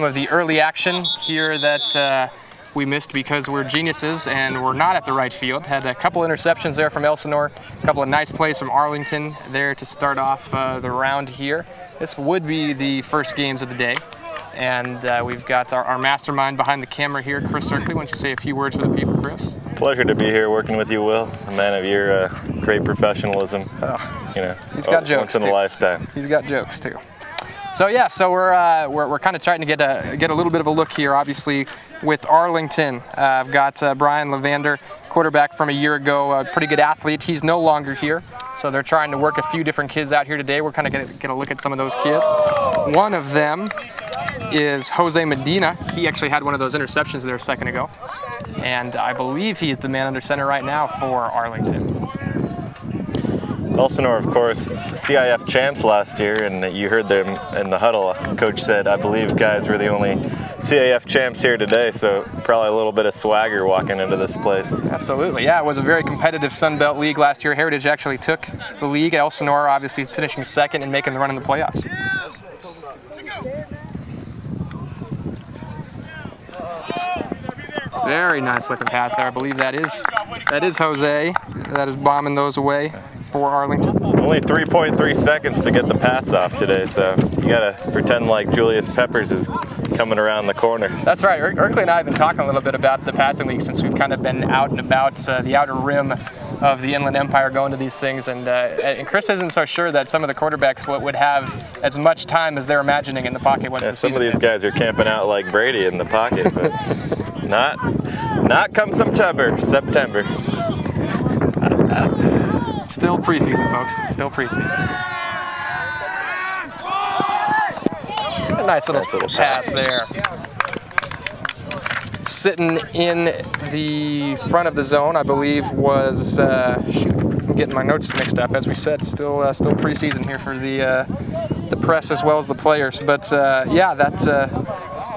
some of the early action here that we missed because we're geniuses and we're not at the right field. Had a couple interceptions there from Elsinore, a couple of nice plays from Arlington there to start off the round here. This would be the first games of the day. And we've got our mastermind behind the camera here, Chris Erkley. Why don't you say a few words for the people, Chris? Pleasure to be here working with you, Will. A man of your great professionalism. Oh, you know, he's got jokes once in too. a lifetime. He's got jokes too. So yeah, so we're kind of trying to get a little bit of a look here, obviously, with Arlington. I've got Brian Levander, quarterback from a year ago, a pretty good athlete. He's no longer here, so they're trying to work a few different kids out here today. We're kind of going to get a look at some of those kids. One of them is Jose Medina. He actually had one of those interceptions there a second ago, and I believe he's the man under center right now for Arlington. Elsinore, of course, CIF champs last year, and you heard them in the huddle. Coach said, I believe guys were the only CIF champs here today, so probably a little bit of swagger walking into this place. Absolutely, yeah. It was a very competitive Sun Belt League last year. Heritage actually took the league. Elsinore obviously finishing second and making the run in the playoffs. Very nice looking pass there. I believe that is Jose. That is bombing those away for Arlington. Only 3.3 seconds to get the pass off today, so you gotta pretend like Julius Peppers is coming around the corner. That's right. Erkley and I have been talking a little bit about the passing league since we've kind of been out and about the outer rim of the Inland Empire going to these things, and Chris isn't so sure that some of the quarterbacks would have as much time as they're imagining in the pocket once the season some of these guys are camping out like Brady in the pocket, but not come September. Still preseason, folks. Still preseason. A nice little pass there. Sitting in the front of the zone, I believe, was I'm getting my notes mixed up. As we said, still preseason here for the press as well as the players. But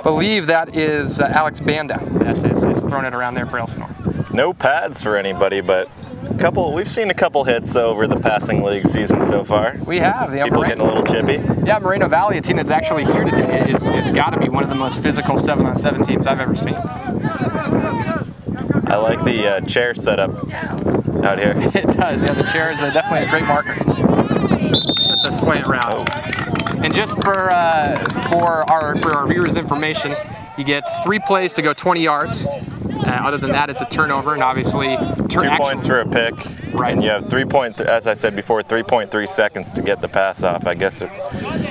believe that is Alex Banda that is throwing it around there for Elsinore. No pads for anybody, but we've seen a couple hits over the passing league season so far. We have. People getting a little chippy. Yeah, Moreno Valley, a team that's actually here today, is got to be one of the most physical 7-on-7 teams I've ever seen. I like the chair setup out here. It does. Yeah, the chair is definitely a great marker with the slant route. Oh. And just for our viewers' information, you get 3 plays to go 20 yards. Other than that, it's a turnover, and obviously 2 points for a pick. Right. And you have as I said before, 3.3 seconds to get the pass off. I guess it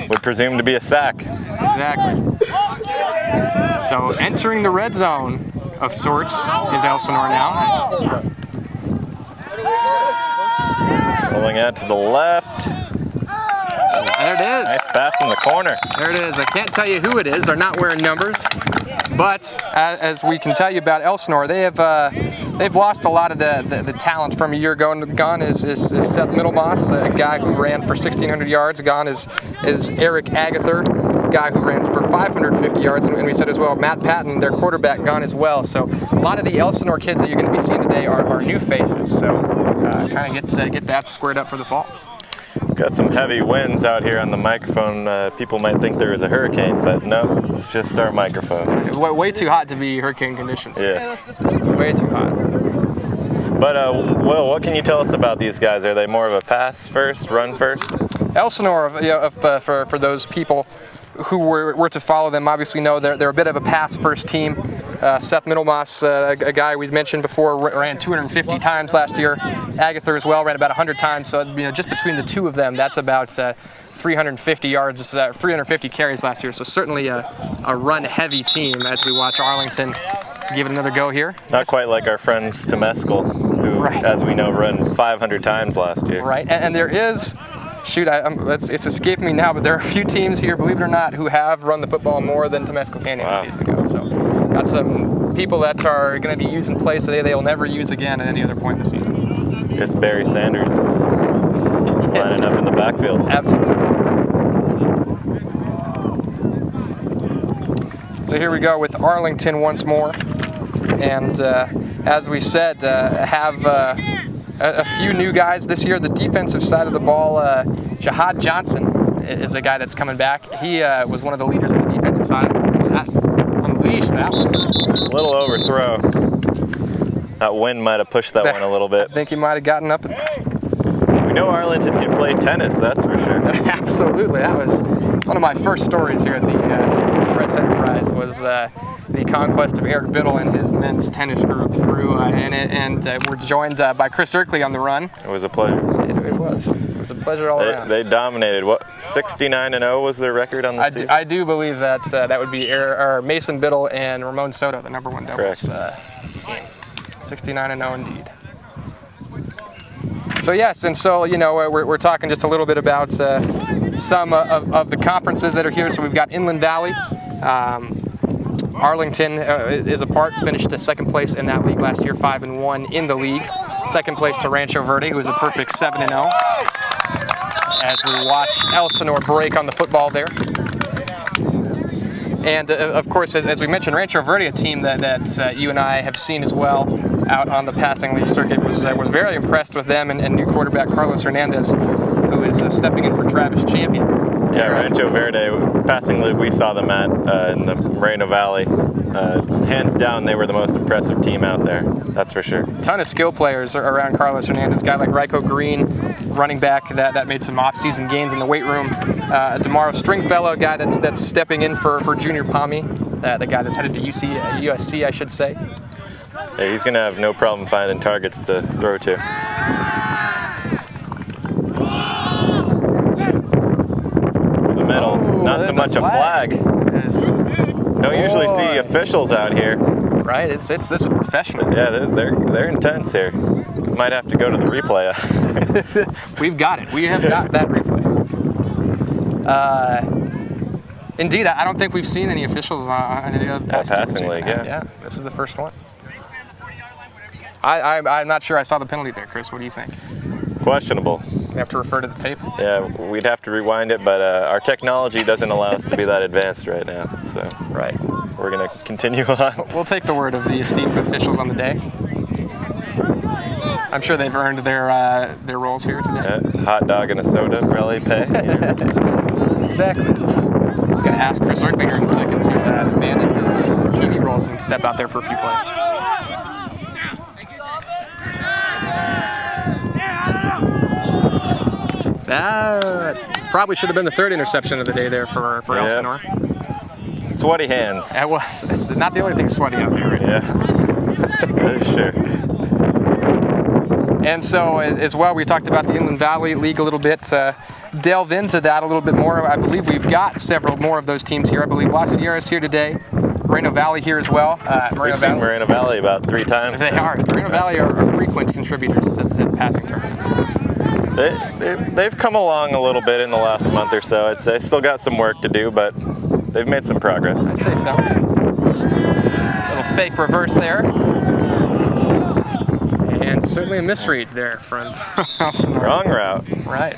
would presume to be a sack. Exactly. So entering the red zone of sorts is Elsinore now. Rolling out to the left. There it is. Nice pass in the corner. There it is. I can't tell you who it is. They're not wearing numbers. But as we can tell you about Elsinore, they've lost a lot of the talent from a year ago. And gone is Seth Middlemoss, a guy who ran for 1,600 yards. Gone is Eric Agather, a guy who ran for 550 yards. And we said as well, Matt Patton, their quarterback, gone as well. So a lot of the Elsinore kids that you're going to be seeing today are new faces. So kind of get that squared up for the fall. Got some heavy winds out here on the microphone. People might think there is a hurricane, but no, it's just our microphones. Way too hot to be hurricane conditions. Yes. Way too hot. But, Will, what can you tell us about these guys? Are they more of a pass first, run first? Elsinore, for those people who were to follow them, obviously know they're a bit of a pass-first team. Seth Middlemoss, a guy we've mentioned before, ran 250 times last year. Agatha as well ran about 100 times. So just between the two of them, that's about 350 yards, 350 carries last year. So certainly a run-heavy team as we watch Arlington give it another go here. Not quite like our friends Temescal, who, right, as we know, run 500 times last year. Right, and there is. Shoot, it's escaped me now, but there are a few teams here, believe it or not, who have run the football more than Temescal Canyon a season ago. So got some people that are going to be using plays today they'll never use again at any other point in the season. Guess Barry Sanders is lining up in the backfield. Absolutely. So here we go with Arlington once more. And as we said, have a few new guys this year. The defensive side of the ball, Jihad Johnson is a guy that's coming back. He was one of the leaders on the defensive side. that one. A little overthrow. That wind might have pushed that one a little bit. I think he might have gotten up. We know Arlington can play tennis, that's for sure. Absolutely. That was one of my first stories here at the Press Enterprise was the conquest of Eric Biddle and his men's tennis group through, and we're joined by Chris Erkley on the run. It was a pleasure. It was. It was a pleasure all around. They dominated. What, 69-0 was their record on the season? I do believe that would be Mason Biddle and Ramon Soto, the #1 doubles team. 69-0 indeed. So yes, and so we're talking just a little bit about some of the conferences that are here. So we've got Inland Valley. Arlington is a part, finished second place in that league last year, 5-1 in the league. Second place to Rancho Verde, who is a perfect 7-0. As we watch Elsinore break on the football there. And of course, as we mentioned, Rancho Verde, a team that you and I have seen as well out on the passing league circuit, was very impressed with them and new quarterback Carlos Hernandez, who is stepping in for Travis Champion. Yeah, Rancho Verde, passing league we saw them at in the Moreno Valley. Hands down, they were the most impressive team out there, that's for sure. Ton of skill players around Carlos Hernandez. A guy like Ryko Green, running back that made some off-season gains in the weight room. DeMauro Stringfellow, a guy that's stepping in for Junior Palmy, the guy that's headed to USC, I should say. Yeah, he's going to have no problem finding targets to throw to. Not so much a flag. Don't usually see officials out here. Right, this is professional. Yeah, they're intense here. Might have to go to the replay. We've got it. We have got that replay. Indeed, I don't think we've seen any officials on any other passing league. Yeah, this is the first one. I'm not sure I saw the penalty there, Chris. What do you think? Questionable. We have to refer to the tape? Yeah, we'd have to rewind it, but our technology doesn't allow us to be that advanced right now. So right, we're going to continue on. We'll take the word of the esteemed officials on the day. I'm sure they've earned their roles here today. Yeah, hot dog and a soda probably pay. Exactly. I'm going to ask Chris Erkley here in a second to abandon his TV roles and step out there for a few plays. That probably should have been the third interception of the day there for Elsinore. Sweaty hands. It's not the only thing sweaty out there, right? Yeah, that is sure. And so, as well, we talked about the Inland Valley League a little bit. Delve into that a little bit more. I believe we've got several more of those teams here. I believe La Sierra is here today. Moreno Valley here as well. We've seen Moreno Valley about 3 times. They are. Moreno Valley are frequent contributors at passing tournaments. They've come along a little bit in the last month or so, I'd say. Still got some work to do, but they've made some progress. I'd say so. Little fake reverse there. And certainly a misread there from Elsinore. Wrong route. Right.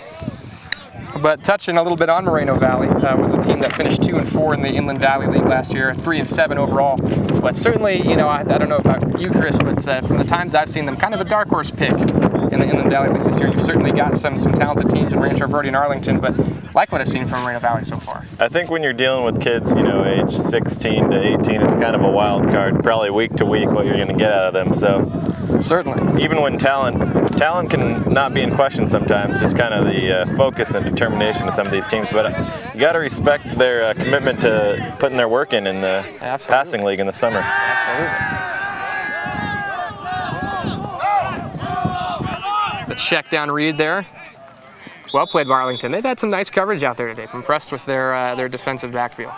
But touching a little bit on Moreno Valley, was a team that finished 2-4 in the Inland Valley League last year, 3-7 overall. But certainly, I don't know about you, Chris, but from the times I've seen them, kind of a dark horse pick in the Inland Valley League this year. You've certainly got some talented teams in Rancho Verde and Arlington, but like what I've seen from Moreno Valley so far. I think when you're dealing with kids, age 16 to 18, it's kind of a wild card, probably week to week what you're going to get out of them. So certainly, even when talent can not be in question sometimes, just kind of the focus and determination of some of these teams. But you got to respect their commitment to putting their work in the passing league in the summer. Absolutely. The check down read there. Well played by Arlington. They've had some nice coverage out there today. I'm impressed with their defensive backfield.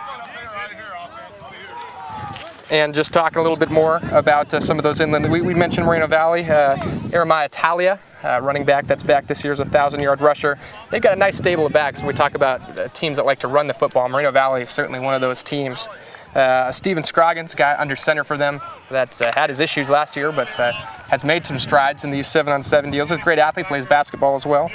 And just talking a little bit more about some of those inland. We mentioned Moreno Valley. Jeremiah Talia, running back that's back this year, is a 1,000-yard rusher. They've got a nice stable of backs. We talk about teams that like to run the football. Moreno Valley is certainly one of those teams. Steven Scroggins, guy under center for them, that's had his issues last year, but has made some strides in these 7-on-7 deals. He's a great athlete, plays basketball as well.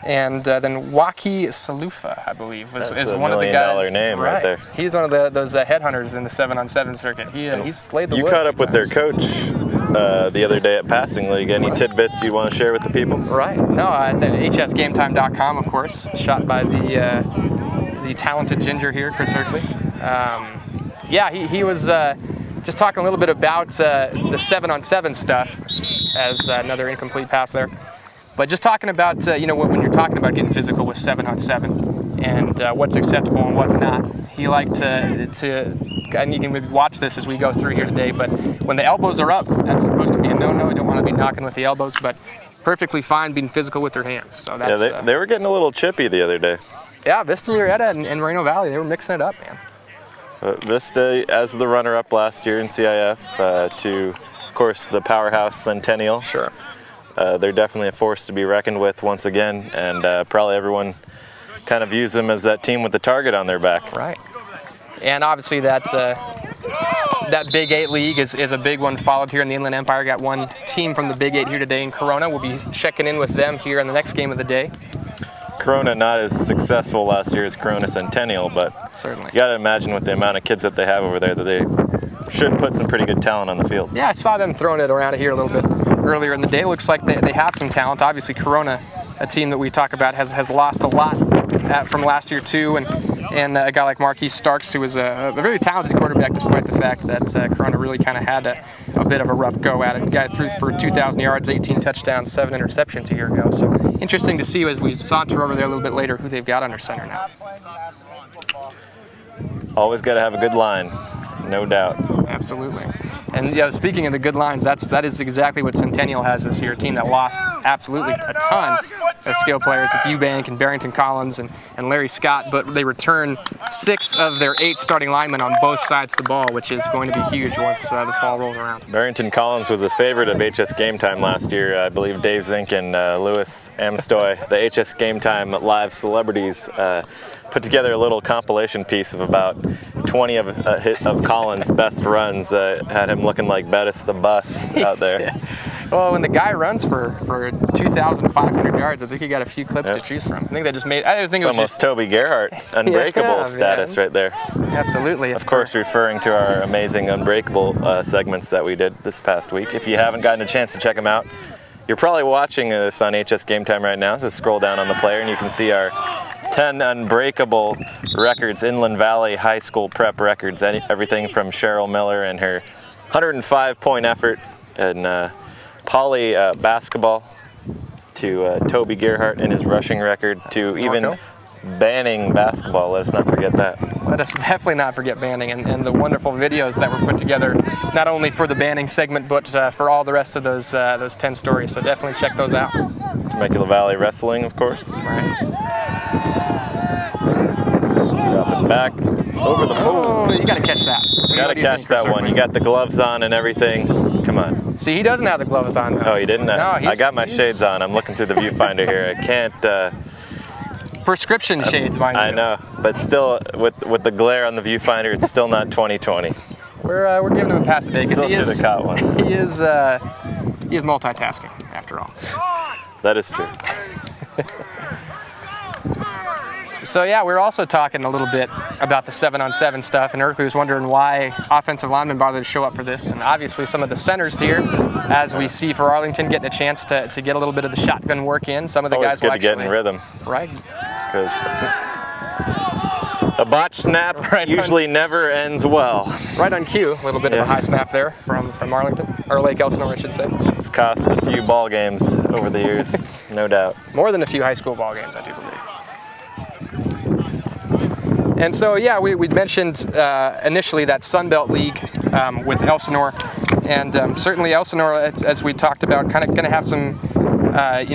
And then Waki Salufa, I believe, is one of the guys. $1 million name right there. He's one of those headhunters in the 7-on-7 circuit. He's slayed the wood. You caught up with their coach the other day at Passing League. Any tidbits you want to share with the people? Right. No, HSGameTime.com, of course, shot by the talented ginger here, Chris Erkley. Yeah, he was just talking a little bit about the 7-on-7 stuff as another incomplete pass there. But just talking about, when you're talking about getting physical with 7-on-7 and what's acceptable and what's not. He liked to, and you can maybe watch this as we go through here today, but when the elbows are up, that's supposed to be a no-no. You don't want to be knocking with the elbows, but perfectly fine being physical with their hands. So that's, they were getting a little chippy the other day. Yeah, Vista Murrieta and Moreno Valley, they were mixing it up, man. Vista as the runner-up last year in CIF to, of course, the powerhouse Centennial. Sure. They're definitely a force to be reckoned with once again, and probably everyone kind of views them as that team with the target on their back. Right. And obviously that Big 8 league is a big one followed here in the Inland Empire. Got one team from the Big 8 here today in Corona. We'll be checking in with them here in the next game of the day. Corona not as successful last year as Corona Centennial, but certainly you got to imagine with the amount of kids that they have over there that they should put some pretty good talent on the field. Yeah, I saw them throwing it around here a little bit earlier in the day. Looks like they have some talent. Obviously Corona, a team that we talk about, has lost a lot from last year too, and a guy like Marquise Starks, who was a very talented quarterback despite the fact that Corona really kind of had a bit of a rough go at it. The guy threw for 2,000 yards, 18 touchdowns, 7 interceptions a year ago. So interesting to see as we saunter over there a little bit later who they've got under center now. Always got to have a good line, no doubt. Absolutely. And speaking of the good lines, that is exactly what Centennial has this year. A team that lost absolutely a ton of skill players with Eubank and Barrington Collins and Larry Scott, but they return 6 of their 8 starting linemen on both sides of the ball, which is going to be huge once the fall rolls around. Barrington Collins was a favorite of HS Game Time last year. I believe Dave Zink and Louis Amstoy, the HS Game Time live celebrities, put together a little compilation piece of about 20 of Collins' best runs. Had him looking like Bettis the Bus out there. Well, when the guy runs for 2,500 yards, I think he got a few clips to choose from. I think that just made. I think it's almost Toby Gerhart, Unbreakable status right there. Absolutely. Of course, referring to our amazing Unbreakable segments that we did this past week. If you haven't gotten a chance to check them out, you're probably watching this on HS Game Time right now. So scroll down on the player and you can see our 10 Unbreakable records, Inland Valley High School prep records, everything from Cheryl Miller and her 105-point effort in poly basketball to Toby Gerhart and his rushing record to even Banning basketball. Let us not forget that. Let us definitely not forget Banning and the wonderful videos that were put together, not only for the Banning segment, but for all the rest of those 10 stories. So definitely check those out. Temecula Valley Wrestling, of course. Right. Drop it back over the pole. Oh, you got to catch that. Got to catch that one. You got the gloves on and everything. Come on. See, he doesn't have the gloves on. Oh, you didn't? No, I got my shades on. I'm looking through the viewfinder here. I can't. Prescription shades, mind you. I know, but still, with the glare on the viewfinder, it's still not 2020. We're giving him a pass today because he should have caught one. He is multitasking after all. That is true. So yeah, we're also talking a little bit about the 7-on-7 stuff, and Earthley was wondering why offensive linemen bothered to show up for this. And obviously some of the centers here, as we see for Arlington, getting a chance to get a little bit of the shotgun work in. Some of the guys good to get in rhythm. Right. Because a botch snap usually never ends well. Right on cue, a little bit of a high snap there from Arlington, or Lake Elsinore, I should say. It's cost a few ball games over the years, no doubt. More than a few high school ball games, I do believe. And so, yeah, we'd mentioned initially that Sun Belt League with Elsinore, and certainly Elsinore, as we talked about, kind of going to have some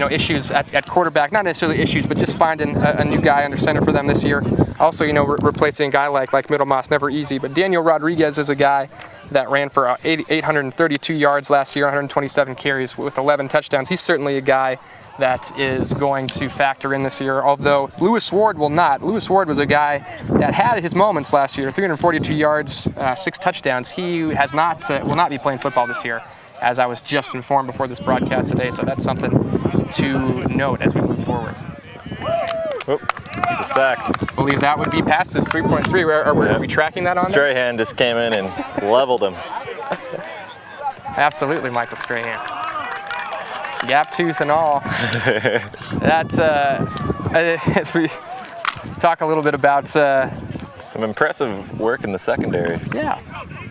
issues at quarterback. Not necessarily issues, but just finding a new guy under center for them this year. Also, replacing a guy like Middlemas, never easy. But Daniel Rodriguez is a guy that ran for 832 yards last year, 127 carries with 11 touchdowns. He's certainly a guy that is going to factor in this year, although Lewis Ward will not. Lewis Ward was a guy that had his moments last year, 342 yards, 6 touchdowns. He has not will not be playing football this year, as I was just informed before this broadcast today, so that's something to note as we move forward. Oop, it's a sack. I believe that would be past his 3.3. Are we tracking that on there? Strahan just came in and leveled him. Absolutely, Michael Strahan. Gap tooth and all. That's as we talk a little bit about Some impressive work in the secondary. Yeah.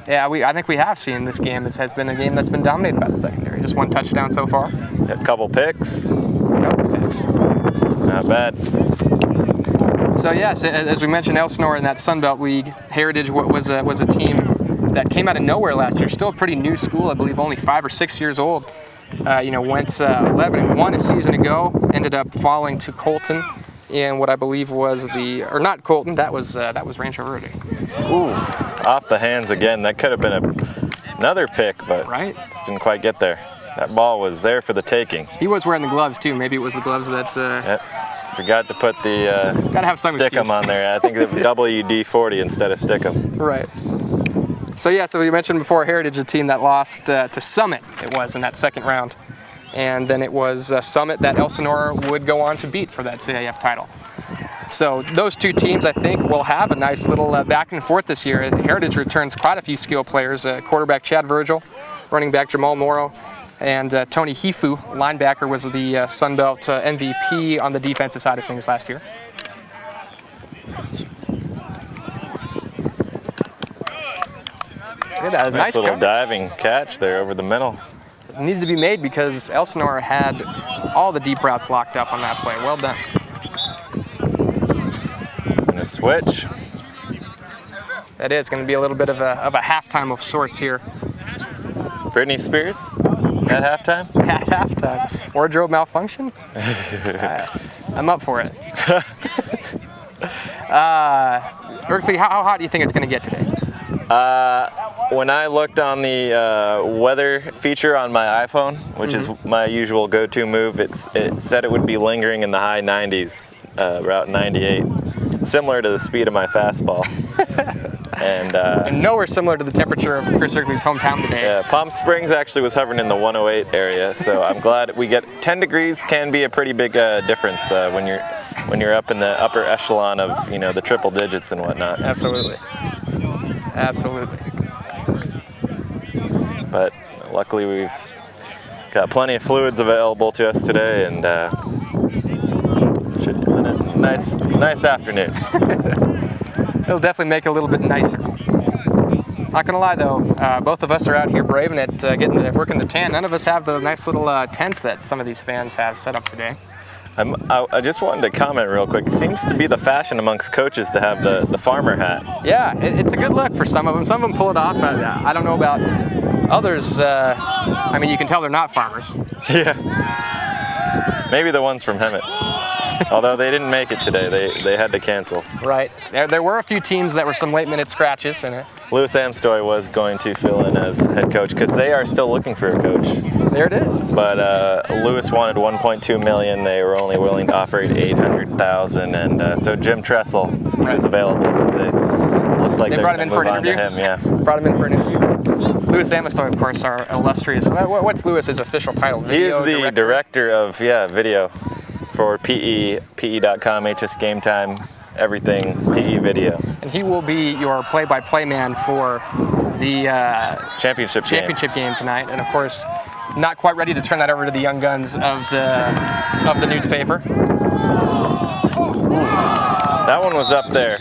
Yeah, I think we have seen this game. This has been a game that's been dominated by the secondary. Just 1 touchdown so far. A couple picks. Not bad. So yes, as we mentioned, Elsinore in that Sun Belt League, Heritage was a team that came out of nowhere last year. Still a pretty new school, I believe, only 5 or 6 years old. Went 11-1 a season ago. Ended up falling to Colton in what I believe was not Colton. That was Rancho Verde. Ooh, off the hands again. That could have been another pick, but just didn't quite get there. That ball was there for the taking. He was wearing the gloves too. Maybe it was the gloves that. Yep. Forgot to put the gotta have some Stickum on there. I think it's WD-40 instead of Stickum. Right. So we mentioned before, Heritage, a team that lost to Summit. It was in that second round, and then it was Summit that Elsinore would go on to beat for that CIF title. So those two teams, I think, will have a nice little back and forth this year. Heritage returns quite a few skill players: quarterback Chad Virgil, running back Jamal Morrow, and Tony Hifu, linebacker, was the Sun Belt MVP on the defensive side of things last year. Look at that. Nice little diving catch there over the middle. It needed to be made because Elsinore had all the deep routes locked up on that play. Well done. And a switch. That is going to be a little bit of a halftime of sorts here. Britney Spears at halftime? At halftime. Wardrobe malfunction? I'm up for it. Berkeley, how hot do you think it's going to get today? When I looked on the weather feature on my iPhone, which is my usual go-to move, it said it would be lingering in the high 90s, Route 98, similar to the speed of my fastball. And nowhere similar to the temperature of Chris Erkley's hometown today. Yeah, Palm Springs actually was hovering in the 108 area, so I'm glad we get 10 degrees. Can be a pretty big difference when you're up in the upper echelon of the triple digits and whatnot. Absolutely. But luckily we've got plenty of fluids available to us today, and it's a nice afternoon. It'll definitely make it a little bit nicer. Not gonna lie though, both of us are out here braving it, working the tan. None of us have the nice little tents that some of these fans have set up today. I just wanted to comment real quick. It seems to be the fashion amongst coaches to have the farmer hat. Yeah, it's a good look for some of them. Some of them pull it off. I don't know about others. I mean, you can tell they're not farmers. Yeah. Maybe the ones from Hemet. Although they didn't make it today. They had to cancel. Right. There were a few teams that were some late-minute scratches in it. Lewis Amstoy was going to fill in as head coach because they are still looking for a coach. There it is. But Lewis wanted $1.2 million. They were only willing to offer $800,000, and so Jim Tressel was available. So looks like they brought him in for an interview. Brought him in for an interview. Lewis Amstoy, of course, our illustrious. What's Lewis's official title? He is the director of video for PE.com, HS Game Time, everything PE video. And he will be your play-by-play man for the championship game tonight. And of course, not quite ready to turn that over to the young guns of the newspaper. That one was up there,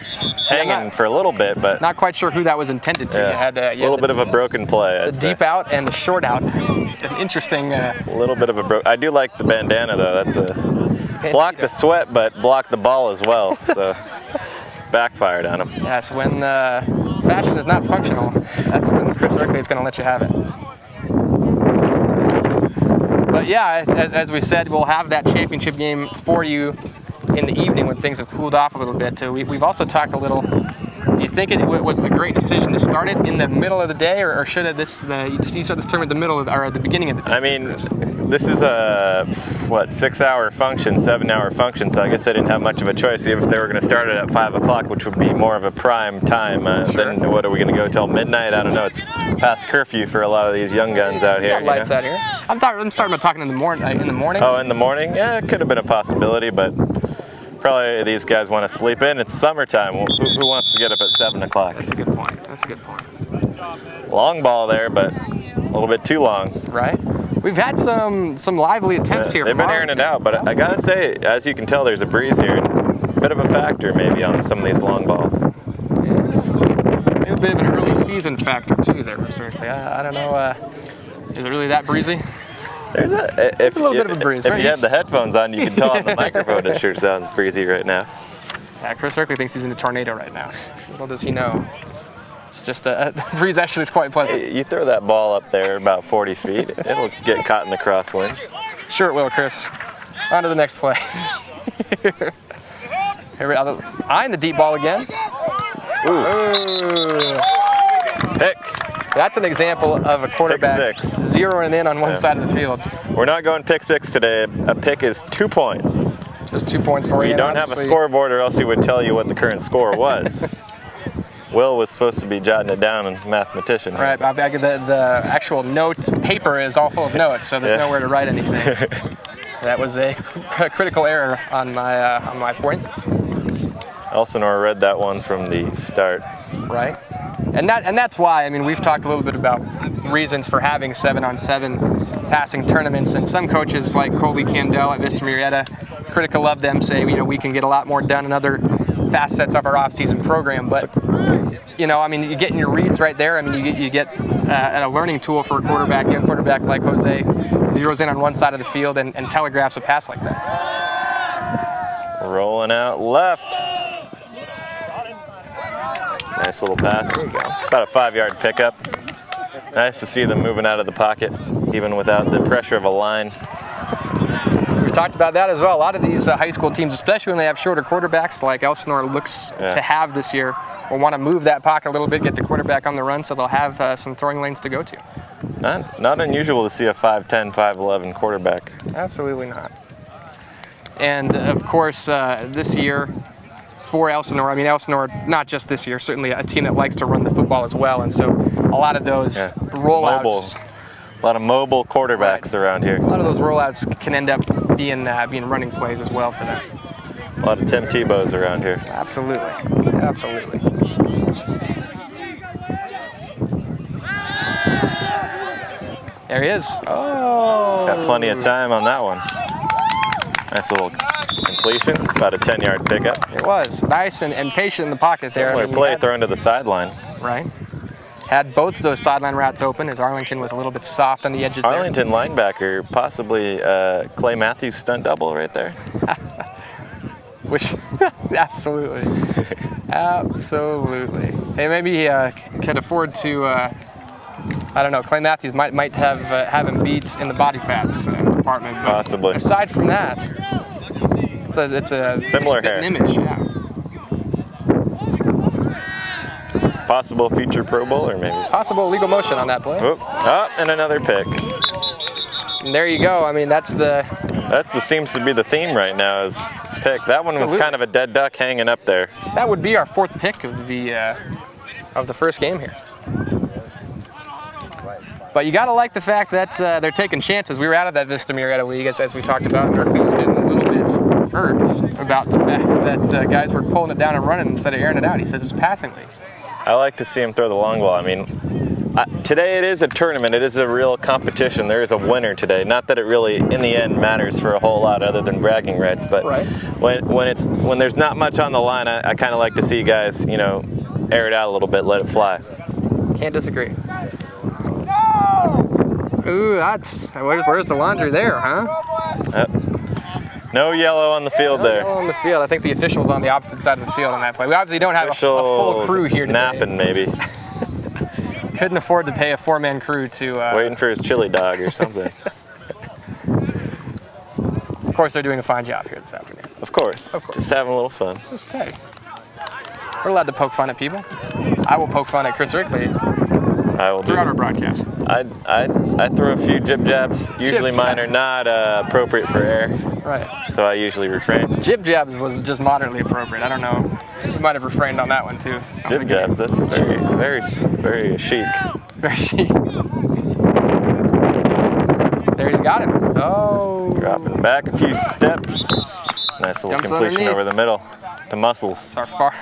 hanging for a little bit, but not quite sure who that was intended to. Yeah, you had a little bit of a broken play. The deep out and the short out. An interesting. A little bit of a I do like the bandana though. That's block the sweat, but block the ball as well. So backfired on him. Yes, when fashion is not functional, that's when Chris Erkley is going to let you have it. But yeah, as we said, we'll have that championship game for you in the evening when things have cooled off a little bit. We've also talked a little. Do you think it was the great decision to start it in the middle of the day, or should you start this tournament at the middle or at the beginning of the day? I mean, this is a 6-hour function, 7-hour function. So I guess I didn't have much of a choice. Even if they were going to start it at 5 o'clock, which would be more of a prime time, then what are we going to go till midnight? I don't know. It's past curfew for a lot of these young guns out here. Lights out here. I'm starting about talking in the morning. Oh, in the morning? Yeah, it could have been a possibility, but. Probably these guys want to sleep in. It's summertime. Who wants to get up at 7 o'clock? That's a good point. Long ball there, but a little bit too long. Right. We've had some lively attempts here. They've been airing it out, but I gotta say, as you can tell, there's a breeze here. A bit of a factor maybe on some of these long balls. Yeah. a bit of an early season factor too there, Mr. Ripley. I don't know, is it really that breezy? There's it's a little bit of a breeze, if right? you have the headphones on, you can tell on the microphone it sure sounds breezy right now. Yeah, Chris Ripley thinks he's in a tornado right now. Little does he know. It's just the breeze actually is quite pleasant. You throw that ball up there about 40 feet, it'll get caught in the crosswinds. Sure it will, Chris. On to the next play. Here we are, eyeing the deep ball again. Ooh. Pick. That's an example of a quarterback zeroing in on one side of the field. We're not going pick 6 today. A pick is 2 points. Just 2 points for you. You don't have a scoreboard, or else he would tell you what the current score was. Will was supposed to be jotting it down, and mathematician. Right. The actual note paper is all full of notes, so there's nowhere to write anything. That was a critical error on my point. Elsinore read that one from the start. Right. And that's why, I mean, we've talked a little bit about reasons for having 7-on-7 passing tournaments, and some coaches like Coley Candell at Vista Murrieta, critical of them, say, we can get a lot more done in other facets of our off-season program. But, I mean, you're getting your reads right there. I mean, you get a learning tool for a quarterback, young quarterback like Jose, zeroes in on one side of the field and telegraphs a pass like that. Rolling out left. Nice little pass. About a 5-yard pickup. Nice to see them moving out of the pocket, even without the pressure of a line. We've talked about that as well. A lot of these high school teams, especially when they have shorter quarterbacks like Elsinore looks to have this year, will want to move that pocket a little bit, get the quarterback on the run, so they'll have some throwing lanes to go to. Not unusual to see a 5'10", 5'11" quarterback. Absolutely not. And of course, this year, for Elsinore, I mean, Elsinore, not just this year, certainly a team that likes to run the football as well, and so a lot of those rollouts. A lot of mobile quarterbacks around here. A lot of those rollouts can end up being running plays as well for them. A lot of Tim Tebow's around here. Absolutely. Absolutely. There he is. Oh. Got plenty of time on that one. Nice little completion, about a 10-yard pickup. It was nice and patient in the pocket there. Similar play thrown to the sideline. Right. Had both those sideline routes open as Arlington was a little bit soft on the edges there. Arlington linebacker, possibly Clay Matthews stunt double right there. Which, absolutely. Absolutely. Hey, maybe he could afford to, I don't know, Clay Matthews might have him beat in the body fat department. But possibly. Aside from that, it's a similar hair. Image, yeah. Possible future Pro Bowler, maybe. Possible legal motion on that play. And another pick. And there you go. I mean, seems to be the theme right now is pick. That one was kind of a dead duck hanging up there. That would be our 4th pick of the first game here. But you got to like the fact that they're taking chances. We were out of that Vista Murrieta league, as we talked about. Berkeley was getting a little bit irked about the fact that guys were pulling it down and running instead of airing it out. He says it's passing league. I like to see him throw the long ball. I mean, today it is a tournament. It is a real competition. There is a winner today. Not that it really, in the end, matters for a whole lot other than bragging rights. But when there's not much on the line, I kind of like to see guys, air it out a little bit, let it fly. Can't disagree. Ooh, where's the laundry there, huh? No yellow on the field there. No yellow on the field. I think the official's on the opposite side of the field on that play. We obviously don't have a full crew here today. Napping, maybe. Couldn't afford to pay a 4-man crew to... Waiting for his chili dog or something. Of course, they're doing a fine job here this afternoon. Of course. Just having a little fun. Just hey. We're allowed to poke fun at people. I will poke fun at Chris Ripley. I will throughout our broadcast. I throw a few jib jabs. Usually mine are not appropriate for air. Right. So I usually refrain. Jib jabs was just moderately appropriate. I don't know. You might have refrained on that one too. Jib jabs. That's very chic. Very chic. There he's got him. Oh. Dropping back a few steps. Nice little completion over the middle to Muscles. It's our far.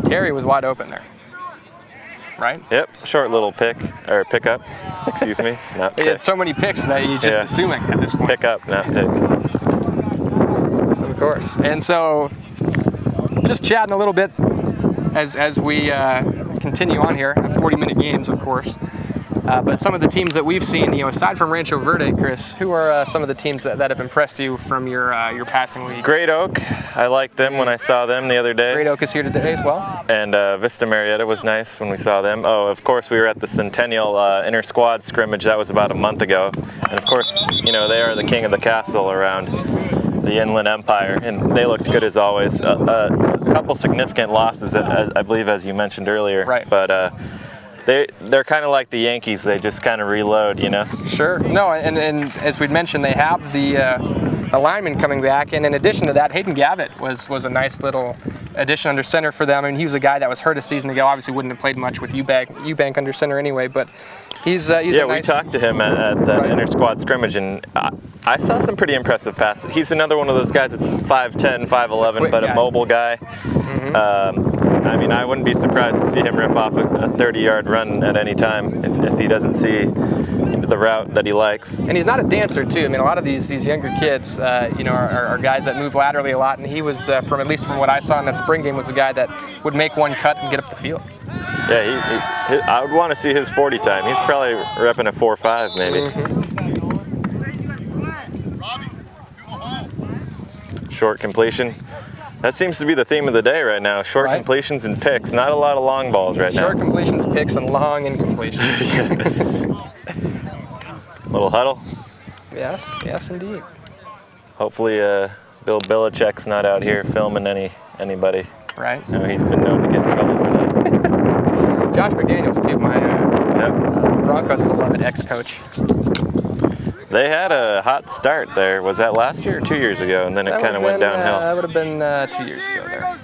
Terry was wide open there, right? Yep, short little pickup. Excuse me, not pick. It's so many picks that you just assuming at this point. Pick up, not pick. Of course. And so just chatting a little bit as we continue on here. 40-minute games, of course. But some of the teams that we've seen, aside from Rancho Verde, Chris, who are some of the teams that have impressed you from your passing league? Great Oak. I liked them when I saw them the other day. Great Oak is here today as well. And Vista Marietta was nice when we saw them. Oh, of course, we were at the Centennial inter-squad scrimmage. That was about a month ago. And of course, they are the king of the castle around the Inland Empire, and they looked good as always. A couple significant losses, I believe, as you mentioned earlier. Right. But they're kind of like the Yankees. They just kind of reload, Sure. No, and as we'd mentioned, they have the lineman coming back, and in addition to that, Hayden Gavitt was a nice little addition under center for them. I mean, he was a guy that was hurt a season ago. Obviously, wouldn't have played much with Eubank under center anyway, but he's a nice... we talked to him at the inter-squad scrimmage, and I saw some pretty impressive passes. He's another one of those guys that's 5'10", 5'11", but a mobile guy. Mm-hmm. I mean, I wouldn't be surprised to see him rip off a 30-yard run at any time if he doesn't see the route that he likes. And he's not a dancer, too. I mean, a lot of these younger kids, are guys that move laterally a lot, and he was, at least from what I saw in that spring game, was a guy that would make one cut and get up the field. Yeah, I would want to see his 40 time. He's probably repping a 4.5 maybe. Mm-hmm. Short completion. That seems to be the theme of the day right now. Short completions and picks. Not a lot of long balls right now. Short completions, picks, and long incompletions. Little huddle. Yes, indeed. Hopefully Bill Belichick's not out here filming anybody. Right. No, he's been known to get in trouble for that. Josh McDaniels, too, my Broncos beloved ex-coach. They had a hot start there. Was that last year or 2 years ago? And then it kind of went downhill. That would have been 2 years ago there.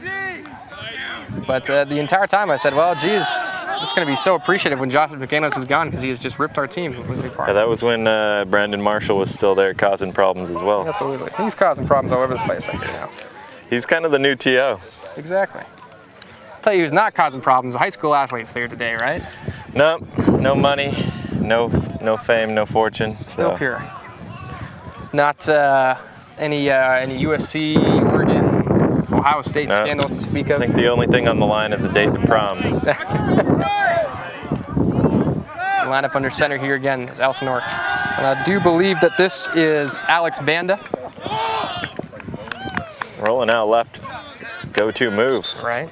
But the entire time I said, well, geez, I'm just going to be so appreciative when Josh McDaniels is gone because he has just ripped our team completely apart. Yeah, that was when Brandon Marshall was still there causing problems as well. Absolutely. He's causing problems all over the place, I think, now. He's kind of the new T.O. Exactly. I'll tell you who's not causing problems. High school athletes there today, right? No money. No fame, no fortune. Still pure. Not any USC, Oregon, Ohio State scandals to speak of. I think the only thing on the line is a date to prom. Line up under center here again is Elsinore. And I do believe that this is Alex Banda. Rolling out left, go-to move. Right.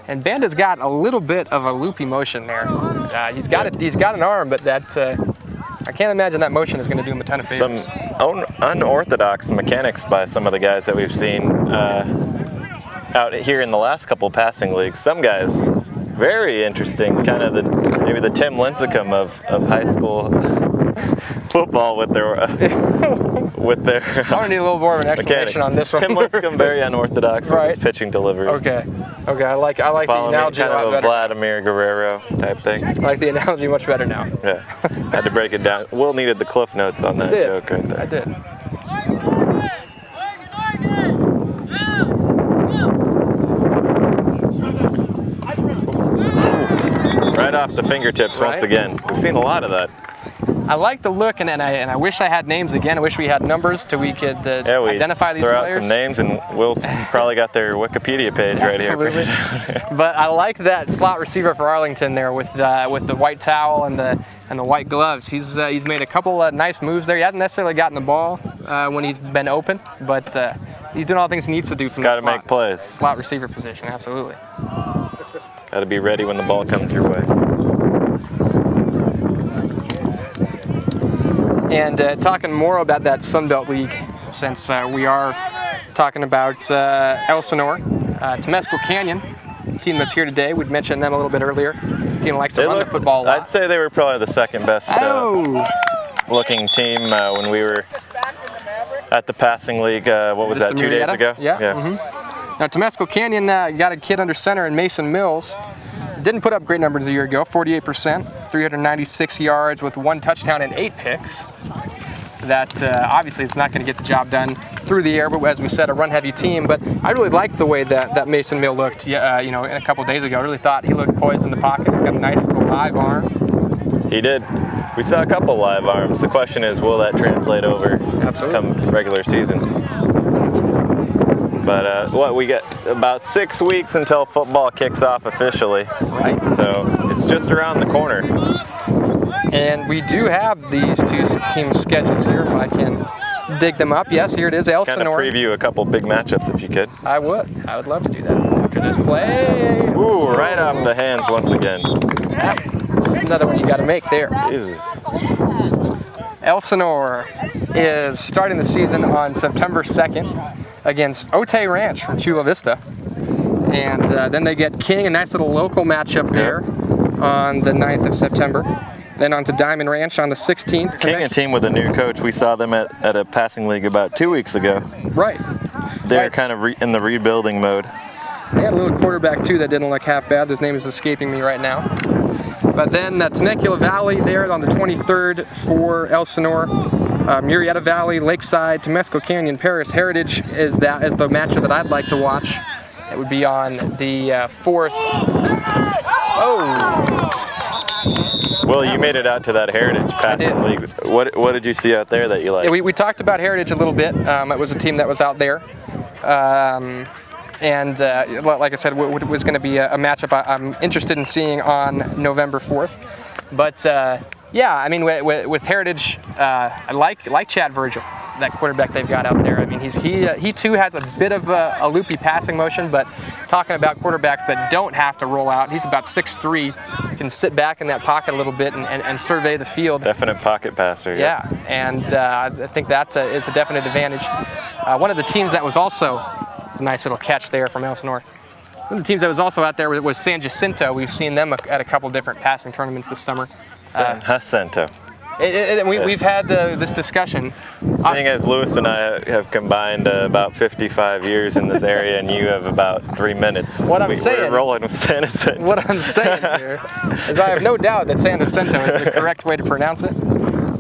And Banda's got a little bit of a loopy motion there. He's got an arm, but that I can't imagine that motion is going to do him a ton of favors. Some unorthodox mechanics by some of the guys that we've seen out here in the last couple passing leagues. Some guys, very interesting, kind of maybe the Tim Lincecum of high school football with their I need a little more of an explanation on this one. Tim Lincecum, very unorthodox with his pitching delivery. Okay, I like the analogy kind a lot of a better. Vladimir Guerrero type thing. I like the analogy much better now. Yeah, had to break it down. Will needed the cliff notes on that joke right there. I did. Right off the fingertips once again. We've seen a lot of that. I like the look, and I wish I had names again. I wish we had numbers so we could identify these players. Throw out some names, and Will's probably got their Wikipedia page right here. But I like that slot receiver for Arlington there with the white towel and the white gloves. He's made a couple nice moves there. He hasn't necessarily gotten the ball when he's been open, but he's doing all the things he needs to do. From got to make plays. Slot receiver position, absolutely. Got to be ready when the ball comes your way. And talking more about that Sun Belt League, since we are talking about Elsinore, Temescal Canyon, team that's here today. We'd mentioned them a little bit earlier. Team likes to run the football a lot. I'd say they were probably the second best looking team when we were at the passing league. What was that, 2 days ago? Yeah. Mm-hmm. Now Temescal Canyon got a kid under center in Mason Mills. Didn't put up great numbers a year ago, 48%, 396 yards with 1 touchdown and 8 picks. That obviously it's not going to get the job done through the air, but as we said, a run-heavy team. But I really liked the way that Mason Mill looked, in a couple days ago. I really thought he looked poised in the pocket. He's got a nice little live arm. He did. We saw a couple live arms. The question is, will that translate over come regular season? But we got about 6 weeks until football kicks off officially. Right. So it's just around the corner. And we do have these two teams' schedules here, if I can dig them up. Yes, here it is, Elsinore. Kind of preview a couple big matchups if you could. I would. I would love to do that after this play. Ooh, right off the hands once again. That's another one you got to make there. Jesus. Elsinore is starting the season on September 2nd against Otay Ranch from Chula Vista. And then they get King, a nice little local matchup there on the 9th of September. Then on to Diamond Ranch on the 16th. King, a team with a new coach. We saw them at a passing league about 2 weeks ago. Right. They're kind of in the rebuilding mode. They had a little quarterback too that didn't look half bad. His name is escaping me right now. But then Temecula Valley there on the 23rd for Elsinore. Murrieta Valley, Lakeside, Temesco Canyon, Paris Heritage is the matchup that I'd like to watch. It would be on the 4th. Oh! Well, you made it out to that Heritage passing league. What did you see out there that you liked? Yeah, we talked about Heritage a little bit. It was a team that was out there. And like I said, it was going to be a matchup I'm interested in seeing on November 4th. But yeah, I mean, with Heritage, I like Chad Virgil, that quarterback they've got out there. I mean, he too has a bit of a loopy passing motion, but talking about quarterbacks that don't have to roll out, he's about 6'3", can sit back in that pocket a little bit and survey the field. Definite pocket passer. Yeah, and I think that is a definite advantage. One of the teams that was also, it's a nice little catch there from Elsinore. One of the teams that was also out there was San Jacinto. We've seen them at a couple different passing tournaments this summer. San Jacinto. We've had this discussion. Seeing as Lewis and I have combined about 55 years in this area, and you have about 3 minutes. We're rolling with San Jacinto. What I'm saying here is I have no doubt that San Jacinto is the correct way to pronounce it.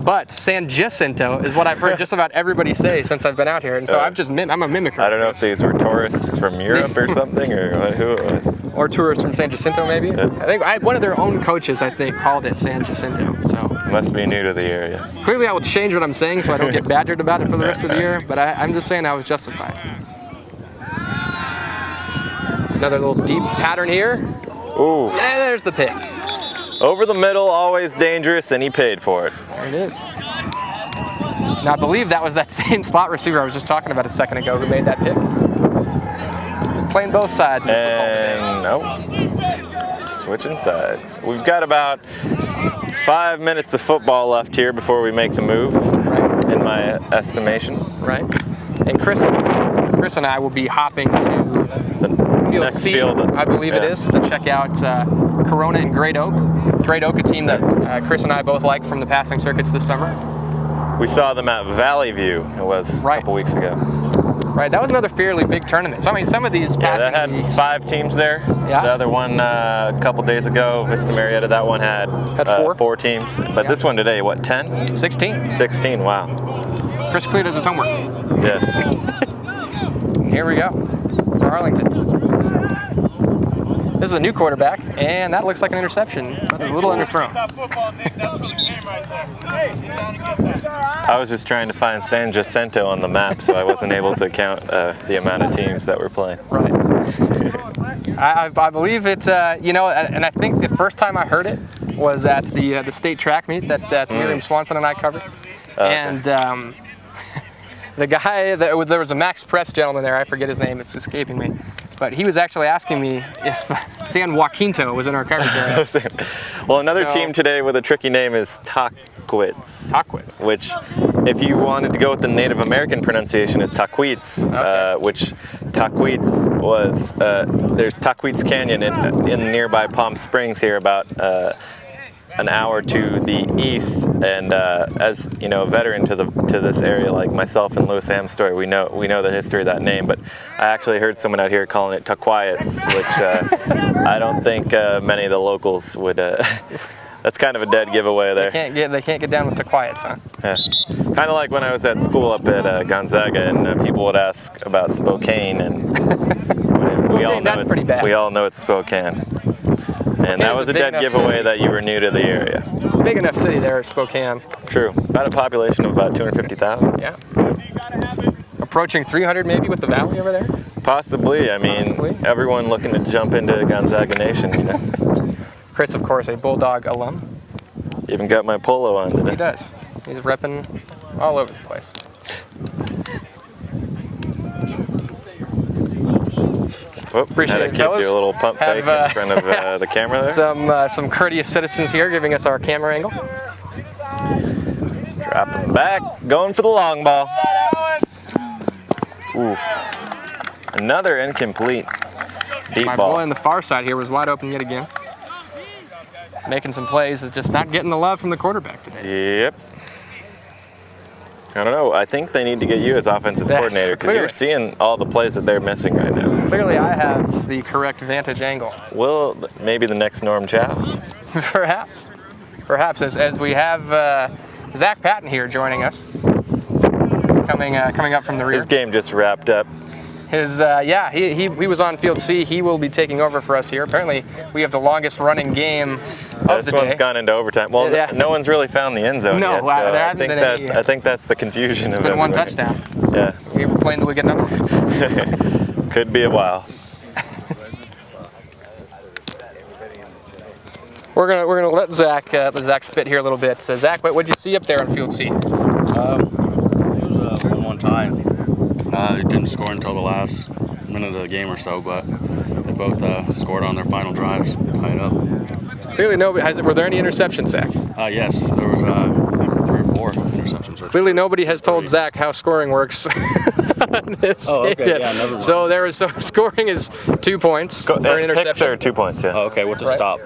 But San Jacinto is what I've heard just about everybody say since I've been out here, and so I'm a mimicker. I don't know if these were tourists from Europe or something, or who it was. Or tourists from San Jacinto, maybe. Yeah. I think one of their own coaches, I think, called it San Jacinto. So must be new to the area. Clearly, I will change what I'm saying so I don't get badgered about it for the rest of the year. But I'm just saying I was justified. Another little deep pattern here. Ooh. And there's the pick. Over the middle, always dangerous, and he paid for it. There it is. Now, I believe that was that same slot receiver I was just talking about a second ago who made that pick. Playing both sides of football today. Nope. Switching sides. We've got about 5 minutes of football left here before we make the move, in my estimation. Right. And Chris and I will be hopping to The Field next C, field, I believe it is, to check out Corona and Great Oak. Great Oak, a team that Chris and I both like from the passing circuits this summer. We saw them at Valley View. It was a couple weeks ago. Right, that was another fairly big tournament. So I mean, some of these passing that had leagues, 5 teams there. Yeah. The other one a couple days ago, Vista Marietta, that one had 4 teams. But this one today, what, 10? 16. 16, wow. Chris cleared his homework. Yes. Here we go. Arlington. This is a new quarterback, and that looks like an interception, but a little underthrown. I was just trying to find San Jacinto on the map, so I wasn't able to count the amount of teams that were playing. Right. I believe it, and I think the first time I heard it was at the state track meet that Miriam Swanson and I covered. And the guy, there was a Max Press gentleman there, I forget his name, it's escaping me. But he was actually asking me if San Joaquinto was in our coverage area. Well, another team today with a tricky name is Taquits. Taquits. Which, if you wanted to go with the Native American pronunciation, is Taquits. Which Taquits was, there's Taquits Canyon in nearby Palm Springs here, about an hour to the east, and as you know, a veteran to this area like myself and Louis Amstory, we know the history of that name. But I actually heard someone out here calling it Taquiets, which I don't think many of the locals would. That's kind of a dead giveaway there. They can't get down with Taquiets, huh? Yeah. Kind of like when I was at school up at Gonzaga, and people would ask about Spokane, and we all know it's Spokane. And that was a dead giveaway that you were new to the area. Big enough city there, Spokane. True. About a population of about 250,000. Yeah. Approaching 300 maybe with the valley over there. Possibly. I mean, everyone looking to jump into Gonzaga Nation, you know. Chris, of course, a Bulldog alum. Even got my polo on today. He does. He's repping all over the place. Whoop, Appreciate had a it, kid fellas. do a little pump fake in front of the camera there. Some courteous citizens here giving us our camera angle. Dropping back, going for the long ball. Ooh. Another incomplete deep My ball. boy on the far side here was wide open yet again. Making some plays, is just not getting the love from the quarterback today. Yep. I don't know. I think they need to get you as offensive coordinator because you're seeing all the plays that they're missing right now. Clearly, I have the correct vantage angle. Well, maybe the next Norm Chow. Perhaps. Perhaps, as we have Zach Patton here joining us. Coming up from the rear. His game just wrapped up. He was on field C. He will be taking over for us here. Apparently, we have the longest running game of the day. This one's gone into overtime. Well, no one's really found the end zone yet. So I think that's the confusion. It's been one touchdown. Yeah. We were playing till we get another one. Could be a while. We're gonna let Zach spit here a little bit. So Zach, what did you see up there on field C? It was a 1-1 tie. It didn't score until the last minute of the game or so, but they both scored on their final drives, tied up. Clearly, were there any interceptions, Zach? Yes, there was maybe 3 or 4 interceptions. Clearly, nobody has told Zach how scoring works. Okay, yeah, never mind. So scoring is 2 points for an interception. Picks are 2 points, yeah. Oh, okay, what's a stop?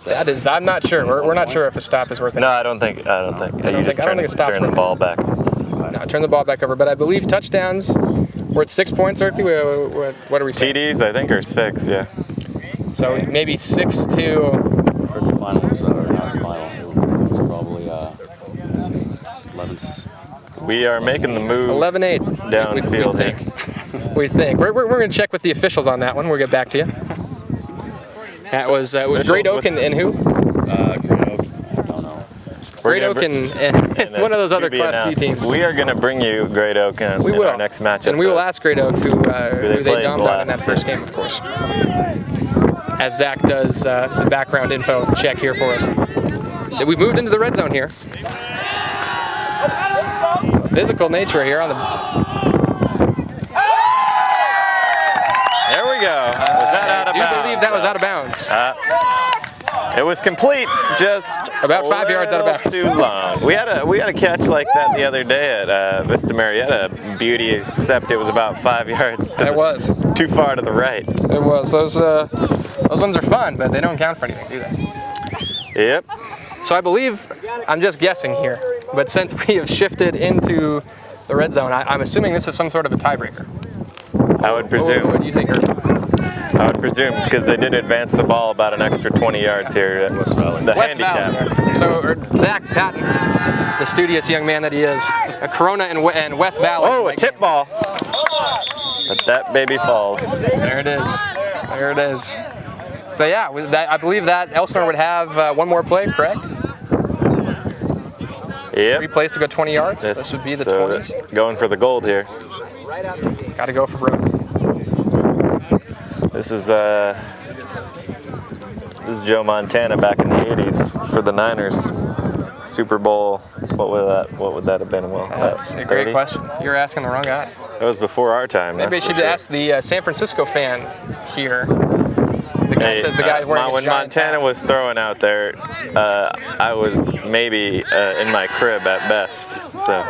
That is, I'm not sure. We're not sure if a stop is worth it. No, I don't think. I don't think a stop's turn the worth ball back. No, turn the ball back over. But I believe touchdowns were at 6 points, Earthy. What are we saying? TDs, I think, are 6, yeah. So maybe 6 to. The final was not the final. It was probably 11. We are making the move 11-8 downfield here. We think. We're going to check with the officials on that one. We'll get back to you. That was Great Oak and who? Great Oak. I don't know. Great Oak and one of those other Class C teams. We are going to bring you Great Oak in our next matchup. And we will ask Great Oak who they domed on in that first game, of course. As Zach does the background info check here for us. We've moved into the red zone here. Some physical nature here on the. There we go. Was that out of bounds? I do believe that was out of bounds. It was complete, just about 5 yards out of bounds. Too long. We had a catch like that the other day at Vista Marietta. Beauty, except it was about 5 yards. Too far to the right. It was. Those ones are fun, but they don't count for anything, do they? Yep. So I believe, I'm just guessing here, but since we have shifted into the red zone, I'm assuming this is some sort of a tiebreaker. I would presume. What do you think, Irvin? I would presume, because they did advance the ball about an extra 20 yards here at the handicap. So Zach Patton, the studious young man that he is, a Corona and West Valley. Oh, a tip ball. But that baby falls. There it is. There it is. So yeah, I believe that Elsinore would have one more play, correct? Yep. 3 plays to go 20 yards. That should be the 20s. Going for the gold here. Got to go for broke. This is Joe Montana back in the 80s for the Niners. Super Bowl. What would that have been? Well, that's a great question. You're asking the wrong guy. That was before our time. Maybe I should ask the San Francisco fan here. The guy says the guy wearing when Montana was throwing out there, I was maybe in my crib at best. So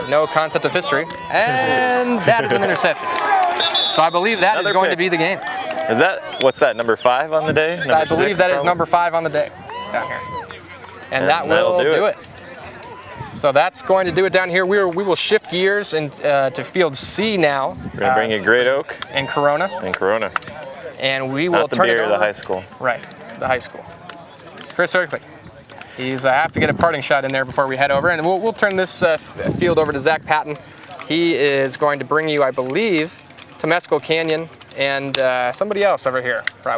no concept of history, and that is an interception. So I believe that is going to be the game. Is what's that, number 5 on the day? I believe that is number 5 on the day down here. And that will do it. So that's going to do it down here. We will shift gears and to field C now. We're going to bring you Great Oak. And Corona. And we will turn it over. The high school. Right, the high school. Chris Oakley. He's have to get a parting shot in there before we head over. And we'll turn this field over to Zach Patton. He is going to bring you, I believe, Temescal Canyon and somebody else over here, probably.